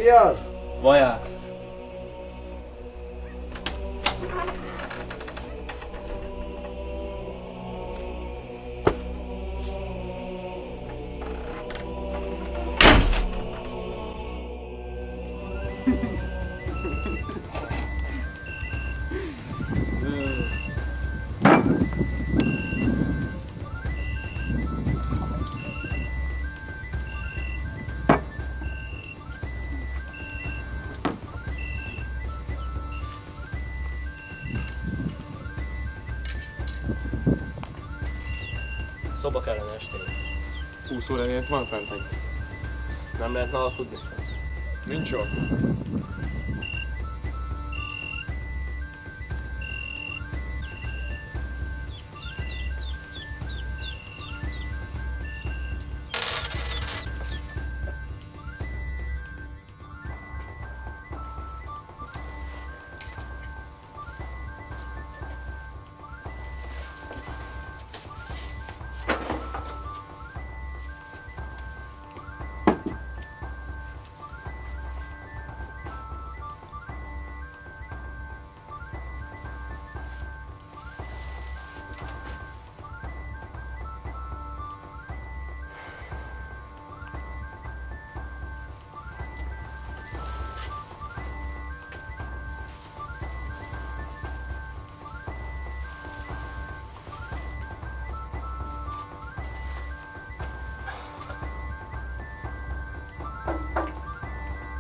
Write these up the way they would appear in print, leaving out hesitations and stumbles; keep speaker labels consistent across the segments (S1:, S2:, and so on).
S1: Mi az?
S2: Vaják. Szoba kellene estél.
S3: 20 óra miért van fent egy?
S2: Nem lehetne alkudni?
S3: Nincs sok.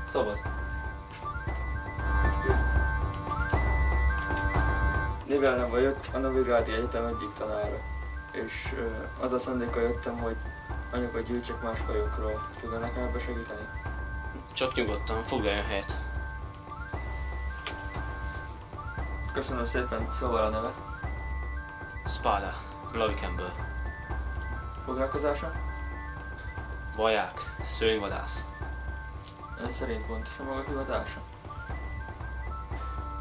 S2: Szabad.
S4: Nivelne vagyok, a Novigrádi Egyetem egyik tanára. És az a szándékkal jöttem, hogy anyagot gyűjtsek más fajokról. Tudna nekem ebbe segíteni?
S2: Csak nyugodtan, foglaljon helyet.
S4: Köszönöm szépen, szóval a neve.
S2: Spada, Blavikenből.
S4: Foglalkozása?
S2: Vaják, szőnyvadász.
S4: Ön szerint fontos a maga hivatása?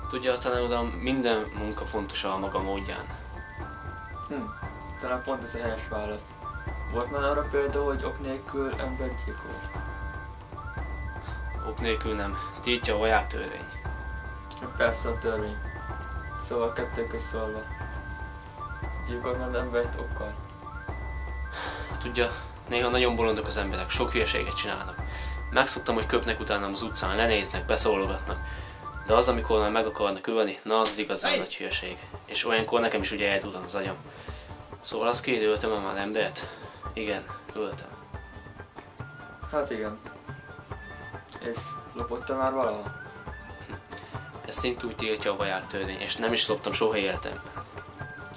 S2: Tudja, talán uram, minden munka fontos a maga módján.
S4: Talán pont ez a helyes válasz. Volt már arra példa, hogy ok nélkül embert gyilkolt?
S2: Ok nélkül nem. Tiltja a vaják törvény.
S4: Persze a törvény. Szóval kettő közszólva. Gyilkolt már embert okkal?
S2: Tudja, néha nagyon bolondok az emberek, sok hülyeséget csinálnak. Megszoktam, hogy köpnek utánam az utcán, lenéznek, beszólogatnak. De az, amikor már meg akarnak ölni, na az igazán nagy hülyeség. És olyankor nekem is ugye eldúltan az agyam. Szóval azt kéri, öltem már embert? Igen, öltem.
S4: Hát igen. És lopott már valaha?
S2: Ez szint úgy tiltja a vaják törvény, és nem is loptam soha életemben.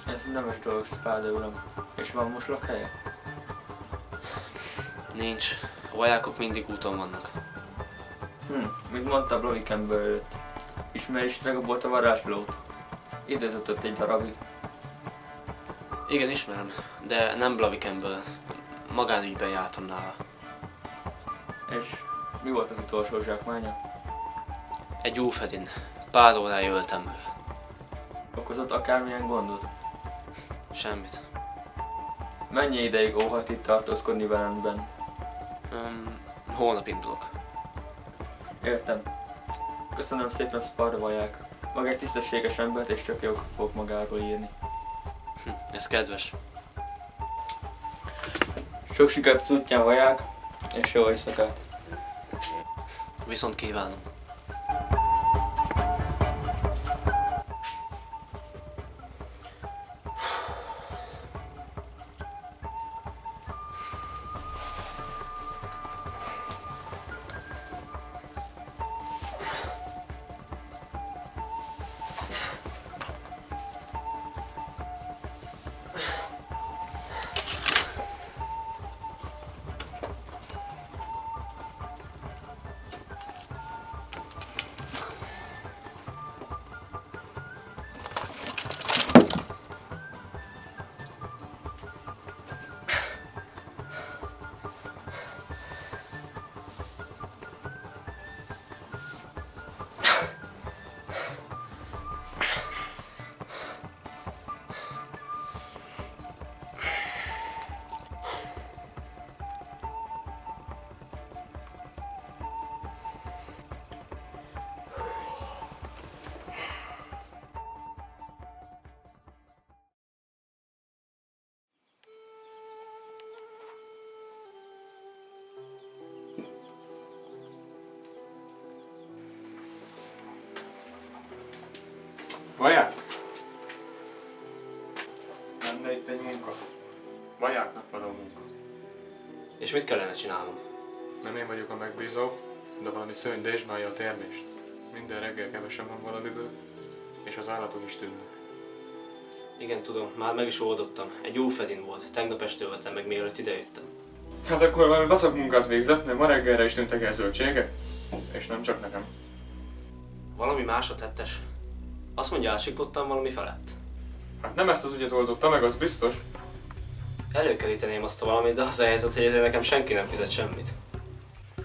S4: Ez nemes dolog, Spáda uram. És van most lakhelye?
S2: Nincs. A vajákok mindig úton vannak.
S4: Mint mondta, Blavikenből jött. Ismeri Stregobot a varázslót? Időzött egy darabig.
S2: Igen, ismerem, de nem Blavikenből. Magánügyben jártam nála.
S4: És mi volt az utolsó zsákmánya?
S2: Egy újfedin. Pár órája öltem meg.
S4: Okozott akármilyen gondot?
S2: Semmit.
S4: Mennyi ideig óhat itt tartózkodni velem?
S2: Holnap indulok.
S4: Értem. Köszönöm szépen, Sparda vaják. Maga egy tisztességes embert és csak jókat fogok magáról írni.
S2: Ez kedves.
S4: Sok sikert az útján, vaják, és jó éjszakát.
S2: Viszont kívánom.
S3: Vaják? Lenne itt egy munka. Vajáknak való munka.
S2: És mit kellene csinálnom?
S3: Nem én vagyok a megbízó, de valami szörny dézsmálja a termést. Minden reggel kevesen van valamiből, és az állatok is tűnnek.
S2: Igen, tudom, már meg is oldottam. Egy jó fedin volt, tegnap este öltem meg, mielőtt idejöttem.
S3: Hát akkor valami vacak munkát végzett, mert ma reggelre is tűntek el zöldségek, és nem csak nekem.
S2: Valami másra tettes. Azt mondja, átsiklottam valami felett.
S3: Hát nem ezt az ügyet oldotta meg, az biztos.
S2: Előkeríteném azt a valamit, de az a helyzet, hogy ezért nekem senki nem fizet semmit.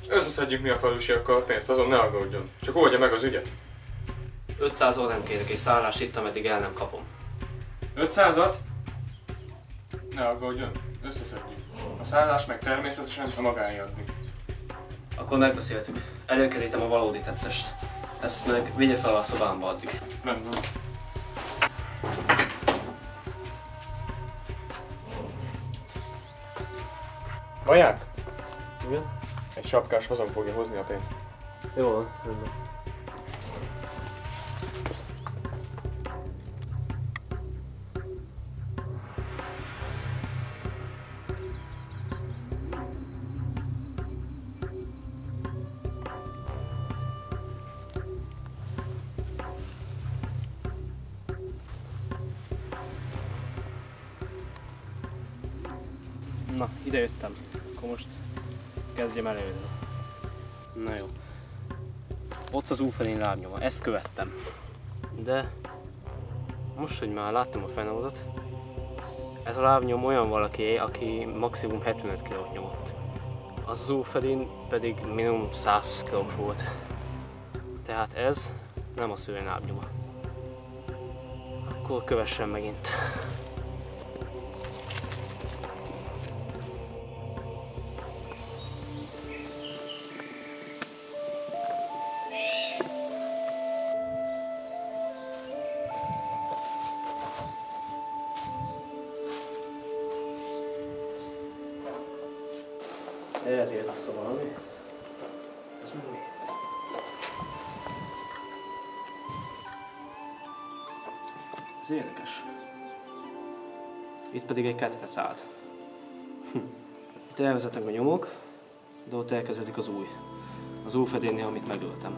S3: Összeszedjük mi a falusiakkal a pénzt, azon ne aggódjon. Csak oldja meg az ügyet.
S2: 500 nem kérek egy szállást itt, ameddig el nem kapom.
S3: 500-at? Ne aggódjon, összeszedjük. A szállás meg természetesen a magáé adni.
S2: Akkor megbeszéltük. Előkerítem a valódi tettest. Ezt meg vigye fel a szobámba addig.
S3: Rendben. Vaják?
S2: Igen?
S3: Egy sapkás hozam fogja hozni a pénzt.
S2: Jó, rendben. Na, ide jöttem. Akkor most kezdjem előre. Na jó. Ott az úfedén lábnyoma, ezt követtem. De most, hogy már láttam a fenoldat, ez a lábnyom olyan valaki, aki maximum 75 kilót nyomott. Az úfedén pedig minimum 120 kilós volt. Tehát ez nem a szőrén lábnyoma. Akkor kövessen megint. Elért vissza valami. Ez meg mi? Ez érdekes. Itt pedig egy ketrec állt. Itt elvezetnek a nyomok, de ott elkezdődik az új. Az újfedénnél, amit megöltem.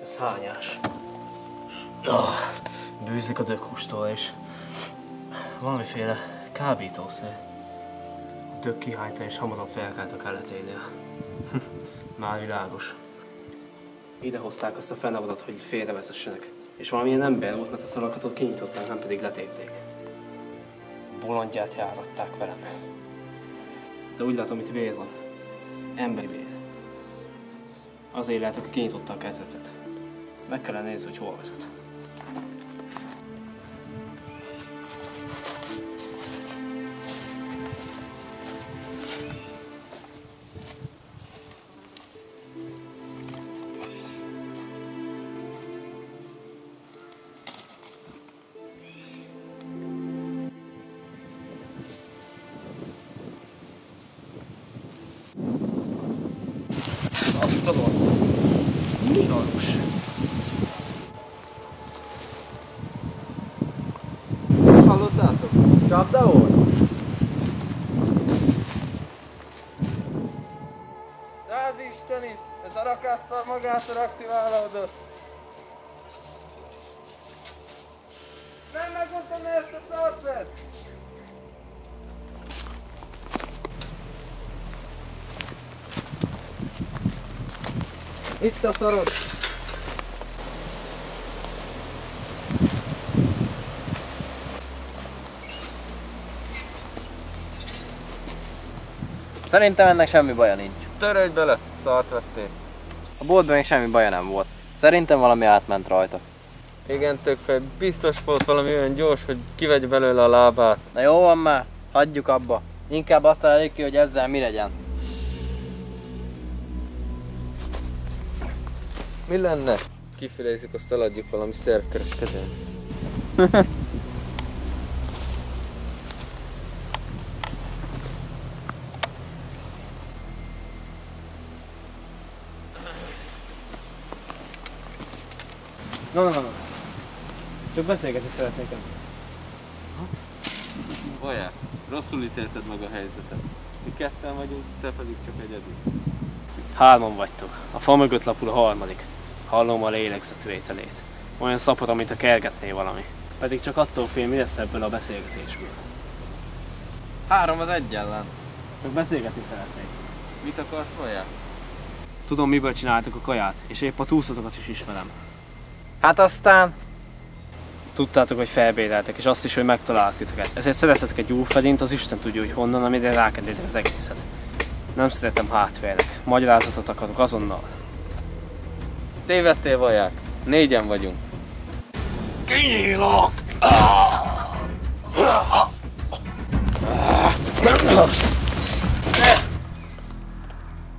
S2: Ez hányás. Bűzik a dökhústól és valamiféle kábítószer. A dög kihányta és hamarabb felkelt a keleténél. Már világos. Ide hozták azt a fennavadat, hogy félrevezessenek. És valamilyen ember volt, mert a szalakatot kinyitották, nem pedig letépték. Bolondját járatták velem. De úgy látom, itt vér van. Emberi vér. Azért lehet, aki kinyitotta a ketrecet. Meg kellene nézni, hogy hol vezet. Azt a dolgot. Mi arus?
S4: Hallottátok? Csapda volt? Száz isteni! Ez a rakásszal magától aktiválódott! Nem megmondtam ezt a szarcet! Itt a szarod!
S1: Szerintem ennek semmi baja nincs.
S4: Törődj bele, szart vettél.
S1: A boltban még semmi baja nem volt. Szerintem valami átment rajta.
S4: Igen, tökfej, biztos volt valami olyan gyors, hogy kivegye belőle a lábát.
S1: Na jó van már, hagyjuk abba. Inkább azt találjuk ki, hogy ezzel mi legyen.
S4: Mi lenne? Kifilézzük, azt eladjuk valami szervkereskedőn.
S2: Na. Csak beszélgetni szeretnék.
S1: Vaják, rosszul ítélted meg a helyzetet. Mi ketten vagyunk, te pedig csak egyedül.
S2: 3-an vagytok. A fa mögött lapul a harmadik. Hallom a lélegzetvételét. Olyan szapora, mint a kergetné valami. Pedig csak attól fél, mi lesz ebből a beszélgetésből.
S1: 3 az 1 ellen.
S2: Csak beszélgetni szeretnék.
S1: Mit akarsz, Vaják?
S2: Tudom, miből csináltak a kaját, és épp a túlszatokat is ismerem.
S1: Hát aztán...
S2: Tudtátok, hogy felbéreltek, és azt is, hogy megtaláltak titeket. Ezért szereztetek egy újfedint, az Isten tudja, hogy honnan, amire rákedétek az egészet. Nem szeretem hátvernek. Magyarázatot akarok azonnal.
S1: Tévedtél, Vaják. 4-en vagyunk.
S2: Kinyílok!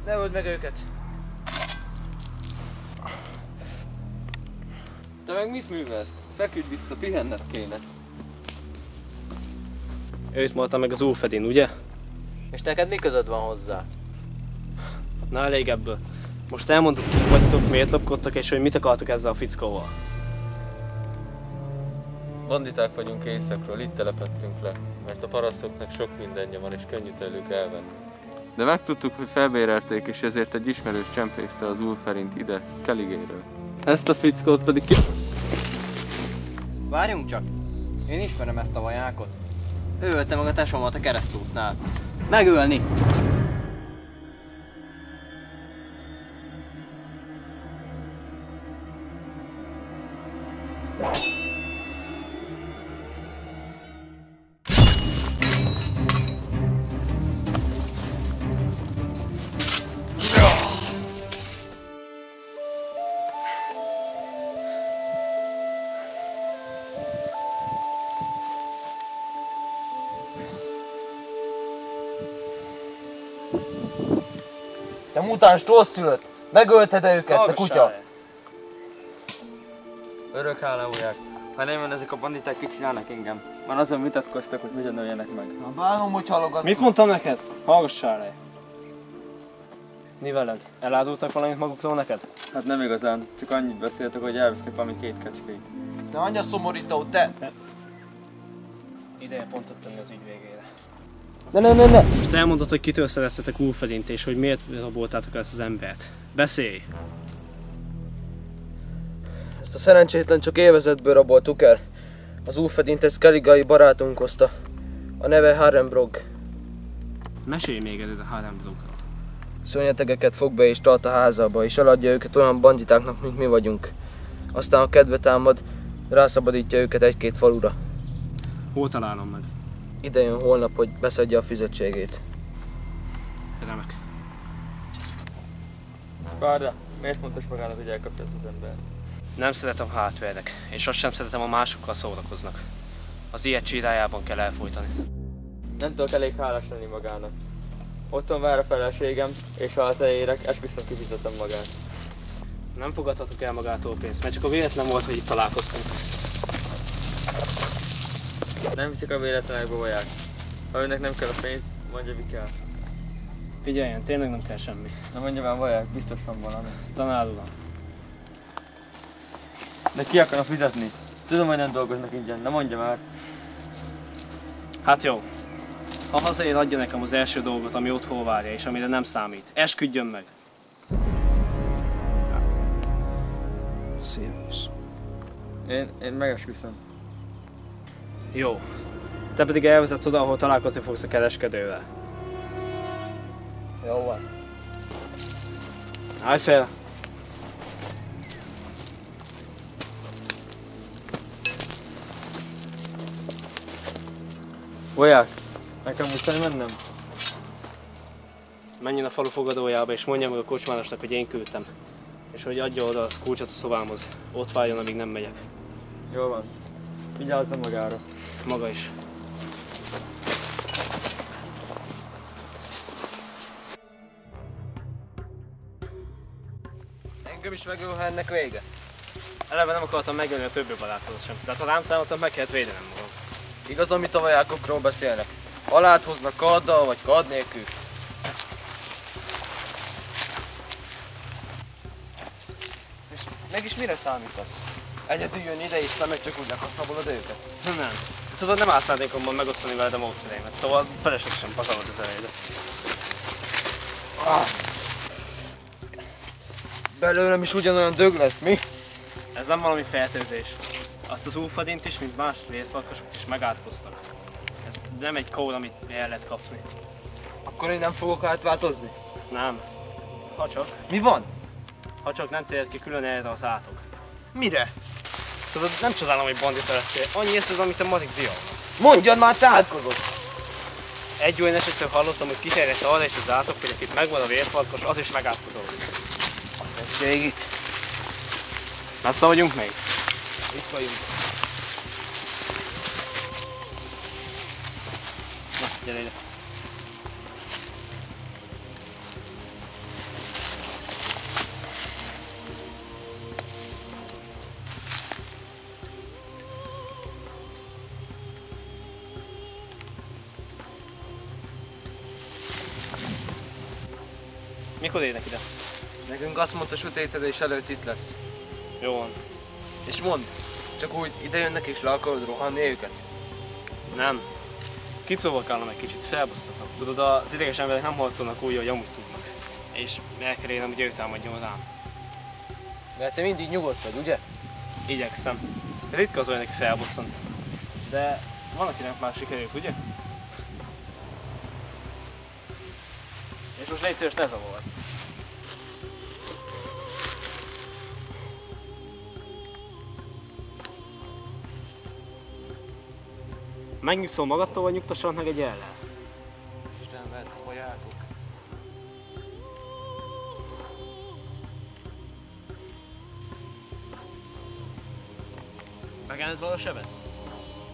S1: Ne öld meg őket! Te meg mit művelsz? Feküdj vissza, pihenned kéne.
S2: Őt mondta meg az újfedin, ugye?
S1: És neked mi közöd van hozzá?
S2: Na elég ebből. Most elmondtuk, hogy vagytok, miért lopkodtak, és hogy mit akartok ezzel a fickóval.
S5: Banditák vagyunk északról, itt telepettünk le, mert a parasztoknak sok mindenje van, és könnyű tőlük elvenni. De megtudtuk, hogy felbérelték, és ezért egy ismerős csempészte az Ulferint ide, Skelligéről. Ezt a fickót pedig ki...
S1: Várjunk csak! Én ismerem ezt a vajákot. Ő ölte meg a tesómat a keresztútnál. Megölni! Te mutáns rosszszülött! Megölted-e őket, te kutya?
S4: Örök hála, Vaják. Ha nem jön ezek a banditák, ki csinálnak engem? Már azon vitatkoztak, hogy hogyan öljenek meg.
S1: Na bánom, hogy halogatsz.
S2: Mit mondtam neked? Hallgassál le! Mi veled? Elárultak valamit magukról neked?
S4: Hát nem igazán, csak annyit beszéltek, hogy elvisznek valami 2 kecskét.
S1: Ne anyja szomorító, te!
S2: Ideje pontot tenni az ügy végére.
S1: Ne!
S2: Most elmondod, hogy kitől szereztetek újfedint, és hogy miért raboltátok ezt az embert. Beszélj!
S1: Ezt a szerencsétlen csak élvezetből raboltuk el. Az újfedint egy skelligai barátunk hozta. A neve Harrenbrog.
S2: Mesélj még erről a Harrenbrogról.
S1: Szörnyetegeket fog be és tart a házába, és eladja őket olyan banditáknak, mint mi vagyunk. Aztán, ha kedve támad, rászabadítja őket 1-2 falura.
S2: Hol találom meg?
S1: Ide jön holnap, hogy beszedje a fizetségét.
S2: Remek.
S4: Spárda, miért mondtas magának, hogy elkapja ezt az embert?
S2: Nem szeretem hátvernek, és azt sem szeretem, a másokkal szórakoznak. Az ilyet csirájában kell elfojtani.
S4: Nem tudok elég hálás lenni magának. Otthon vár a feleségem, és ha hazaérek, esküszöm kifizetem magát.
S2: Nem fogadhatok el magától pénzt, mert csak a véletlen volt, hogy itt találkoztunk.
S4: Nem viszik a véletlenekbe, Vaják. Ha önnek nem kell a pénz, mondja, mi kell.
S2: Figyeljen, tényleg nem kell semmi.
S4: Na mondja már, Vaják, biztos van valami.
S2: Tanár uram.
S4: De ki akarna fizetni? Tudom, hogy nem dolgoznak ingyen, na mondja már.
S2: Hát jó. Ha hazaér, adja nekem az első dolgot, ami otthon várja, és amire nem számít. Esküdjön meg!
S1: Szívus.
S4: Én megesküszöm.
S2: Jó. Te pedig elvezetsz oda, ahol találkozni fogsz a kereskedővel.
S1: Jó van.
S2: Állj fel!
S4: Vaják, nekem muszáj mennem?
S2: Menjen a falu fogadójába, és mondja meg a kocsmárosnak, hogy én küldtem. És hogy adja oda a kulcsot a szobámhoz. Ott várjon, amíg nem megyek.
S4: Jó van. Vigyázzam magára.
S2: Maga is.
S1: Engem is megöl, ha ennek vége.
S2: Eleve nem akartam megölni a többi barátodat sem. De ha rám támadtam, meg kellett védenem magam.
S1: Igaz, amit a vajákokról beszélnek. Alát hoznak karddal, vagy kard nélkül. És mégis mire számítasz? Egyedül jön ide és te meg csak úgy lekapszabolod őket.
S2: Nem. Tudod, nem áll szándékomban megosztani veled a módszereimet, szóval feleslegesen pazarolod az erejédet.
S1: Belőlem is ugyanolyan dög lesz, mi?
S2: Ez nem valami fertőzés. Azt az úfadint is, mint más vérfarkasokat is megátkoztak. Ez nem egy kód, amit el lehet kapni.
S1: Akkor én nem fogok átváltozni?
S2: Nem. Ha csak.
S1: Mi van?
S2: Ha csak nem térhet ki külön erre az átok.
S1: Mire?
S2: Tudod, nem csodálom, hogy bandita lettél. Annyi ez, amit a matik dió.
S1: Mondjad már, te átkozod!
S2: Egy olyan esetről hallottam, hogy kiterjedt arra is az átok, hogy akit megvan a vérfarkas, az is megátkozol.
S1: Tessék itt.
S2: Messze vagyunk még?
S1: Itt vagyunk.
S2: Na, gyere ide. Mikor érnek ide?
S1: Nekünk azt mondta, sötétedés előtt itt lesz.
S2: Jó van.
S1: És mondd, csak úgy ide jönnek és le akarod rohanni őket?
S2: Nem. Kiprovokálnom egy kicsit, felbusztatom. Tudod, az ideges emberek nem harcolnak úgy, hogy amúgy tudnak. És el kell érnem, hogy ő támadjon rám.
S1: Mert te mindig nyugodt vagy, ugye?
S2: Igyekszem. Ritka az olyan, aki felbusztant. De van, akinek már sikerült, ugye? És most légy szíves, ne zavarj. Megnyugszol magadtól, vagy nyugtassanak meg egy ellen?
S1: Isten vedd, hogy álltok.
S2: Megállod vala a sebed?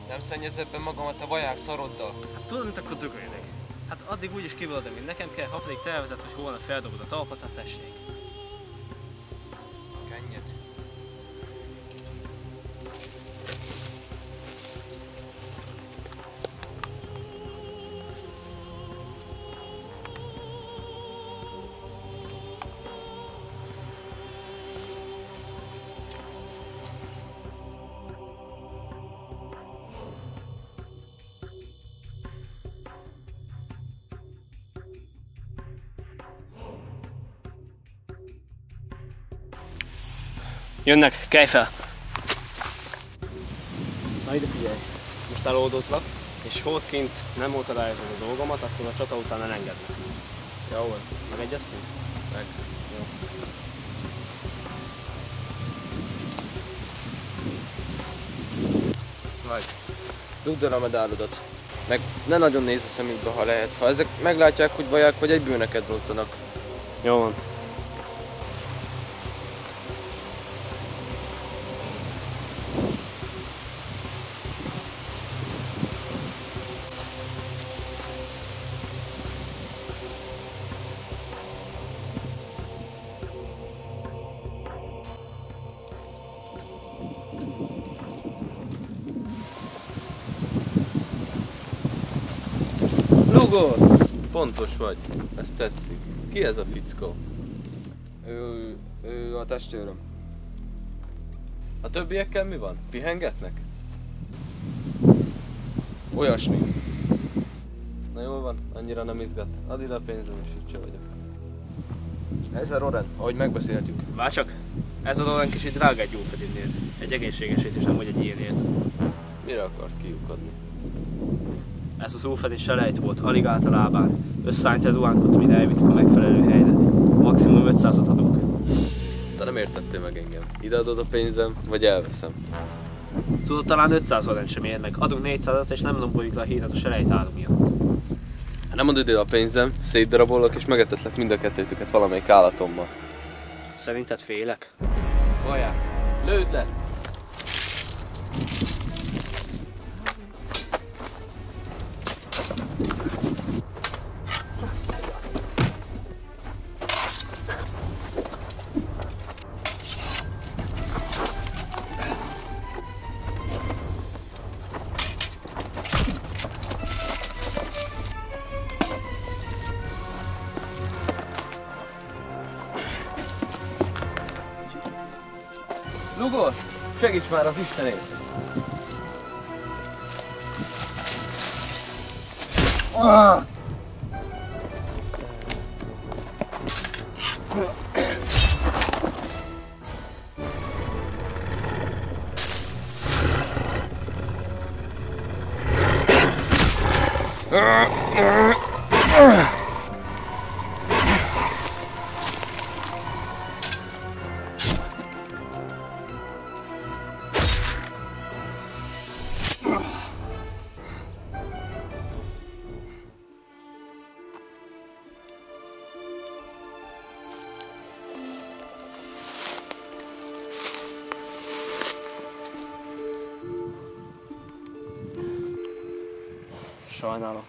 S1: Nem szennyezed be magamat a vaják szaroddal.
S2: Hát tudod, mit akkor dögöljenek? Hát addig úgyis kivaladom, mint nekem kell, ha pedig tervezed, hogy holnap feldobod a talpat, hát tessék.
S1: Kennyed.
S2: Jönnek, kelj fel! Na ide figyelj, most eloldozlak, és ha ott kint nem akadályozod a dolgomat, akkor a csata után elengednek. Jó van, megegyeztünk?
S5: Meg.
S2: Jó.
S1: Vagy, dugd el a medálodat. Meg ne nagyon nézz a szemükbe, ha lehet. Ha ezek meglátják, hogy vaják, hogy egyből neked rontanak.
S2: Jó van.
S5: Lugor! Pontos vagy, ez tetszik. Ki ez a fickó?
S1: Ő a testőröm.
S5: A többiekkel mi van? Pihengetnek?
S1: Olyasmi.
S5: Na jól van, annyira nem izgat. Add ide a pénzem és itt se vagyok.
S1: 1000 oren, ahogy megbeszéltük.
S2: Várj csak, ez a dolog kicsit drága egy gyógyfedinnél. Egy egészségesét is, nem hogy egy ilyenért.
S5: Mire akarsz kiukadni?
S2: Ez az úfedés selejt volt, alig állt a lábán. Összeállítja a ruhánkat, mire elvittük a megfelelő helyre. Maximum 500-at adunk.
S5: Te nem értettél meg engem. Ide adod a pénzem, vagy elveszem.
S2: Tudod, talán 500 orent sem ér meg. Adunk 400-at, és nem lomboljuk le a híret a selejt áru miatt.
S5: Ha nem adod ide a pénzem, szétdarabolok és megetetlek mind a kettőtöket valamelyik állatommal.
S2: Szerinted félek?
S5: Vaják, lőd le!
S1: Lugor! Segíts már az Istenét!
S2: Sajnálom.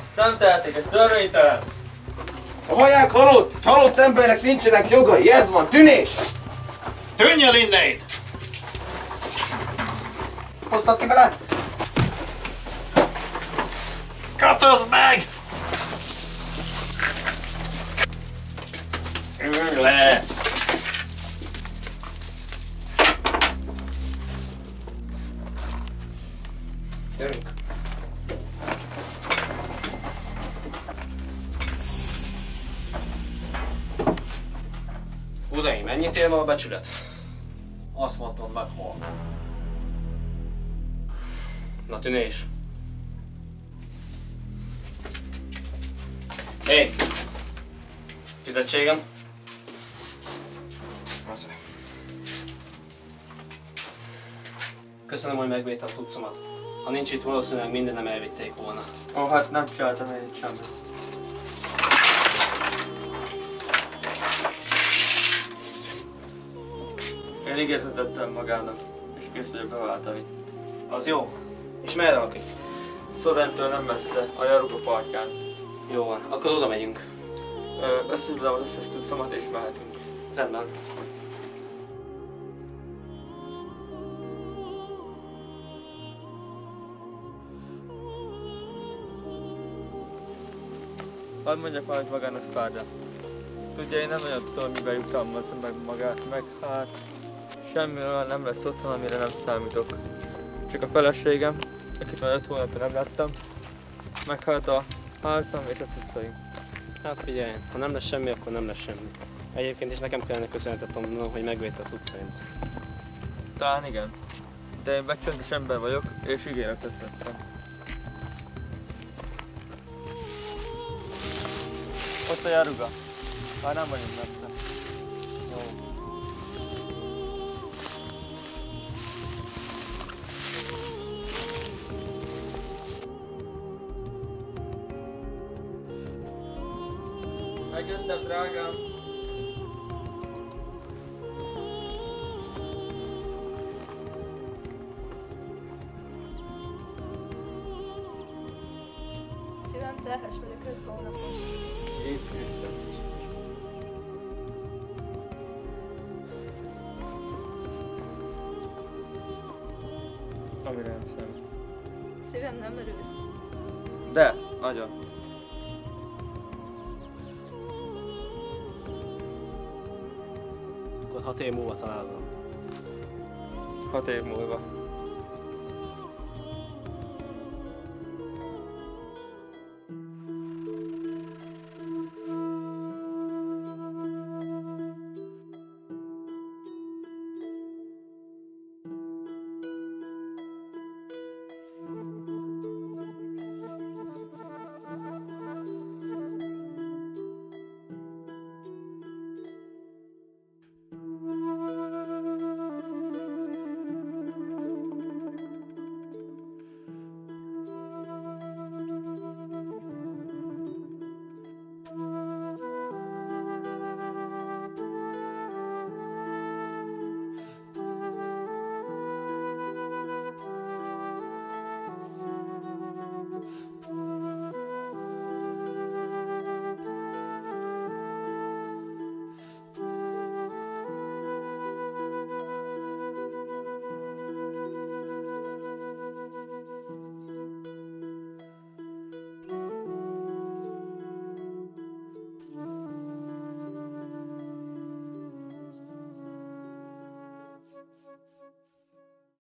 S4: Ezt nem tehetik, ez törvénytelen!
S1: A vaják halott! Egy halott embernek nincsenek jogai, ez van, tűnés!
S6: Tűnj el innét!
S1: Hosszad ki vele!
S6: Katozd meg! Ülj le!
S1: Gyerünk!
S2: Uraim, mennyit ér ma a becsület?
S6: Azt mondtad, meghal.
S2: Na tűnés. Hé! Fizetségem? Köszönöm, hogy megvédte a cuccomat. Ha nincs itt, valószínűleg mindenem elvitték volna.
S4: Ó, hát nem csináltam én itt semmit. Én ígértetettem magának, és kész vagyok beváltani.
S2: Az jó. És merre lakik?
S4: Szorrentől nem messze, a Jaruga partján.
S2: Jó van, akkor oda megyünk.
S4: Összeszedem az összes cuccomat és mehetünk.
S2: Rendben.
S4: Hadd mondjak valamit magának Spárda. Tudja, én nem nagyon tudom, miben jutalmazom meg magát, meg hát semmi olyan nem lesz otthon, amire nem számítok. Csak a feleségem, akit már 5 hónapja nem láttam, meg hát a házam és a cuccaim.
S2: Hát figyelj, ha nem lesz semmi, akkor nem lesz semmi. Egyébként is nekem kellene köszönetet mondanom, hogy megvédte a cuccaimat.
S4: Talán igen. De én becsöntes ember vagyok, és ígéretet tettem. Ott a Jaruga. Már nem vagyunk messze. Jó. Megjöttem, drágám.
S7: Szívem, terhes vagyok 5 hónapos.
S4: Jézus Isten. Amire nem számít.
S7: Szívem, nem örülsz.
S4: De, nagyon.
S2: Akkor 6 év múlva találom.
S4: 6 év múlva.